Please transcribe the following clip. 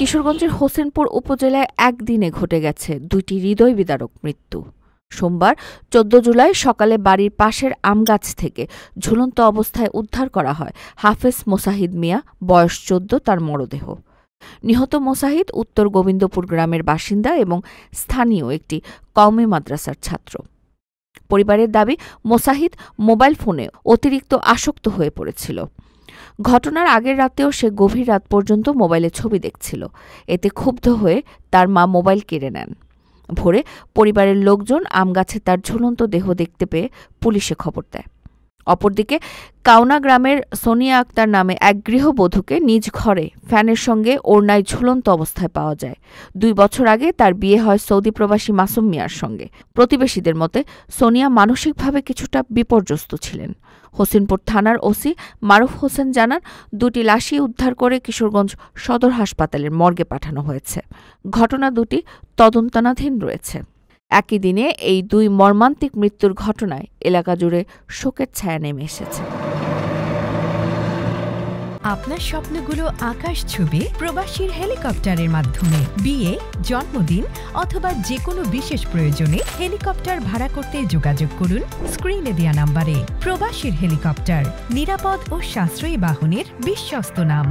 কিশোরগঞ্জের হোসেনপুর উপজেলায় একদিনে ঘটে গেছে ২টি হৃদয় বিদারক মৃত্যু। সোমবার ১৪ জুলাই সকালে বাড়ির পাশের আমগাছ থেকে ঝুলন্ত অবস্থায় উদ্ধার করা হয় হাফেজ মোসাহিদ মিয়া, বয়স ১৪, তার মরদেহ। নিহত মোসাহিদ উত্তর গোবিন্দপুর গ্রামের বাসিন্দা এবং স্থানীয় একটি কওমি মাদ্রাসার ছাত্র। পরিবারের দাবি, মোসাহিদ মোবাইল ফোনে অতিরিক্ত আসক্ত হয়ে পড়েছিল। ঘটনার আগের রাতেও সে গভীর রাত পর্যন্ত মোবাইলে ছবি দেখছিল। এতে ক্ষুব্ধ হয়ে তার মা মোবাইল কেড়ে নেন। ভোরে পরিবারের লোকজন আমগাছে তার ঝুলন্ত দেহ দেখতে পেয়ে পুলিশে খবর দেয়। অপরদিকে কাউনা গ্রামের সোনিয়া আক্তার নামে এক গৃহবধূকে নিজ ঘরে ফ্যানের সঙ্গে ওড়নায় ঝুলন্ত অবস্থায় পাওয়া যায়। ২ বছর আগে তার বিয়ে হয় সৌদি প্রবাসী মাসুম মিয়ার সঙ্গে। প্রতিবেশীদের মতে সোনিয়া মানসিকভাবে কিছুটা বিপর্যস্ত ছিলেন। হোসেনপুর থানার ওসি মারুফ হোসেন জানান, ২টি লাশই উদ্ধার করে কিশোরগঞ্জ সদর হাসপাতালের মর্গে পাঠানো হয়েছে। ঘটনা দুটি তদন্তাধীন রয়েছে। একই দিনে এই ২ মর্মান্তিক মৃত্যুর ঘটনায় এলাকা জুড়ে শোকের ছায়া নেমে এসেছে। আপনার স্বপ্নগুলো আকাশ ছুবে প্রবাসীর হেলিকপ্টারের মাধ্যমে। বিয়ে, জন্মদিন অথবা যে কোনো বিশেষ প্রয়োজনে হেলিকপ্টার ভাড়া করতে যোগাযোগ করুন স্ক্রিনে দেয়া নাম্বারে। প্রবাসীর হেলিকপ্টার, নিরাপদ ও সাশ্রয়ী বাহনের বিশ্বস্ত নাম।